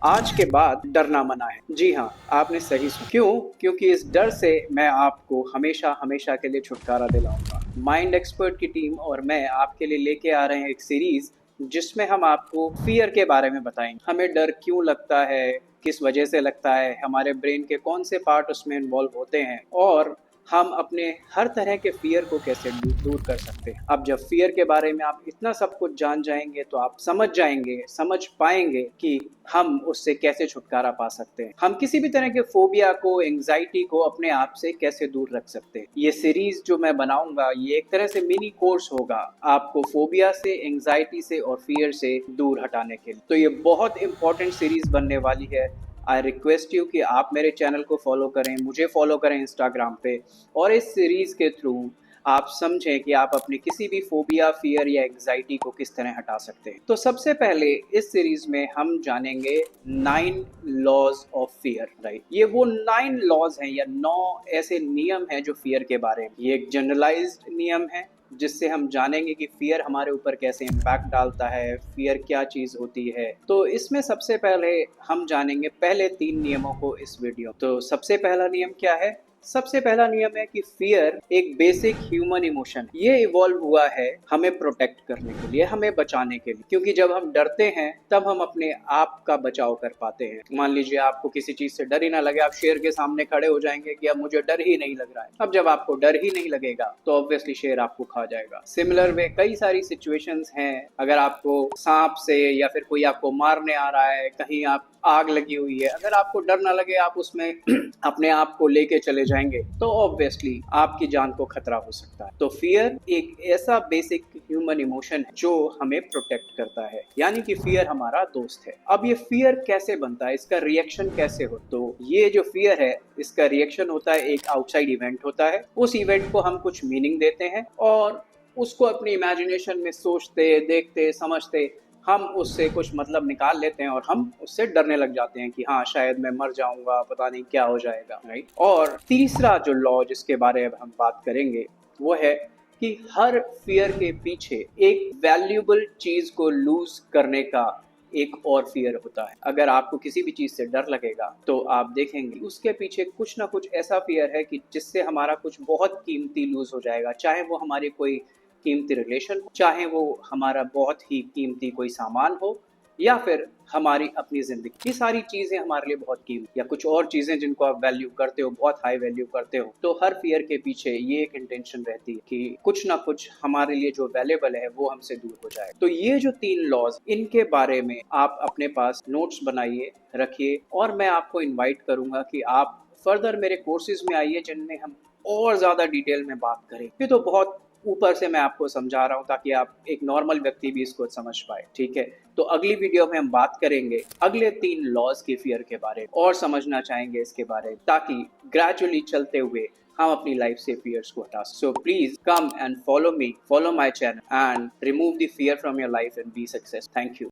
आज के बाद डरना मना है। जी हाँ, आपने सही सुना। क्यों? क्योंकि इस डर से मैं आपको हमेशा हमेशा के लिए छुटकारा दिलाऊंगा। माइंड एक्सपर्ट की टीम और मैं आपके लिए लेके आ रहे हैं एक सीरीज जिसमें हम आपको फियर के बारे में बताएंगे। हमें डर क्यों लगता है, किस वजह से लगता है, हमारे ब्रेन के कौन से पार्ट उसमें इन्वॉल्व होते हैं और हम अपने हर तरह के फियर को कैसे दूर कर सकते हैं। अब जब फियर के बारे में आप इतना सब कुछ जान जाएंगे तो आप समझ जाएंगे, समझ पाएंगे कि हम उससे कैसे छुटकारा पा सकते हैं। हम किसी भी तरह के फोबिया को, एंजाइटी को अपने आप से कैसे दूर रख सकते हैं। ये सीरीज जो मैं बनाऊंगा ये एक तरह से मिनी कोर्स होगा आपको फोबिया से, एंजाइटी से और फियर से दूर हटाने के लिए। तो ये बहुत इंपॉर्टेंट सीरीज बनने वाली है। आई रिक्वेस्ट यू कि आप मेरे चैनल को फॉलो करें, मुझे फॉलो करें इंस्टाग्राम पे, और इस सीरीज के थ्रू आप समझें कि आप अपने किसी भी फोबिया, फियर या एंजाइटी को किस तरह हटा सकते हैं। तो सबसे पहले इस सीरीज में हम जानेंगे 9 लॉज ऑफ फियर। राइट, ये वो 9 लॉज हैं या 9 ऐसे नियम हैं जो फियर के बारे में। ये एक जनरलाइज्ड नियम है जिससे हम जानेंगे कि फियर हमारे ऊपर कैसे इम्पैक्ट डालता है, फियर क्या चीज होती है। तो इसमें सबसे पहले हम जानेंगे पहले 3 नियमों को इस वीडियो। तो सबसे पहला नियम क्या है? सबसे पहला नियम है कि फियर एक बेसिक ह्यूमन इमोशन, ये इवॉल्व हुआ है हमें प्रोटेक्ट करने के लिए, हमें बचाने के लिए। क्योंकि जब हम डरते हैं तब हम अपने आप का बचाव कर पाते हैं। मान लीजिए आपको किसी चीज से डर ही ना लगे, आप शेर के सामने खड़े हो जाएंगे कि अब मुझे डर ही नहीं लग रहा है। अब जब आपको डर ही नहीं लगेगा तो ऑब्वियसली शेर आपको खा जाएगा। सिमिलर वे कई सारी सिचुएशंस हैं। अगर आपको सांप से या फिर कोई आपको मारने आ रहा है, कहीं आप आग लगी हुई है, अगर आपको डर ना लगे, आप उसमें अपने आप को लेके चले जाएंगे तो ऑब्वियसली आपकी जान को खतरा हो सकता है। तो फियर एक ऐसा बेसिक ह्यूमन इमोशन है जो हमें प्रोटेक्ट करता है, यानी कि फियर हमारा दोस्त है। अब ये फियर कैसे बनता है, इसका रिएक्शन कैसे हो? तो ये जो फियर है इसका रिएक्शन होता है, एक आउटसाइड इवेंट होता है। उस इवेंट को हम कुछ मीनिंग देते हैं और उसको अपनी इमेजिनेशन में सोचते, देखते, समझते हम उससे कुछ मतलब निकाल लेते हैं और हम उससे डरने लग जाते हैं कि हाँ शायद मैं मर जाऊंगा, पता नहीं क्या हो जाएगा। राइट। और तीसरा जो लॉ जिसके बारे में हम बात करेंगे वो है कि हर फियर के पीछे एक वैल्यूएबल चीज को लूज करने का एक और फियर होता है। अगर आपको किसी भी चीज से डर लगेगा तो आप देखेंगे उसके पीछे कुछ ना कुछ ऐसा फियर है कि जिससे हमारा कुछ बहुत कीमती लूज हो जाएगा। चाहे वो हमारी कोई कीमती रिलेशन हो, चाहे वो हमारा बहुत ही कीमती कोई सामान हो, या फिर हमारी अपनी जिंदगी। ये सारी चीजें हमारे लिए बहुत कीमती, या कुछ और चीजें जिनको आप वैल्यू करते हो, बहुत हाई वैल्यू करते हो, तो हर फियर के पीछे ये एक इंटेंशन रहती है कि कुछ ना कुछ हमारे लिए जो वैल्यूएबल है वो हमसे दूर हो जाए। तो ये जो 3 लॉज, इनके बारे में आप अपने पास नोट्स बनाइए, रखिए, और मैं आपको इन्वाइट करूंगा कि आप फर्दर मेरे कोर्सेज में आइए जिनमें हम और ज्यादा डिटेल में बात करें। ये तो बहुत ऊपर से मैं आपको समझा रहा हूँ ताकि आप एक नॉर्मल व्यक्ति भी इसको समझ पाए। ठीक है, तो अगली वीडियो में हम बात करेंगे अगले 3 लॉज के फियर के बारे में और समझना चाहेंगे इसके बारे में, ताकि ग्रेजुअली चलते हुए हम अपनी लाइफ से फियर्स को हटा सकें। So please come and follow me, follow my channel and remove the fear from your life and B success. Thank you.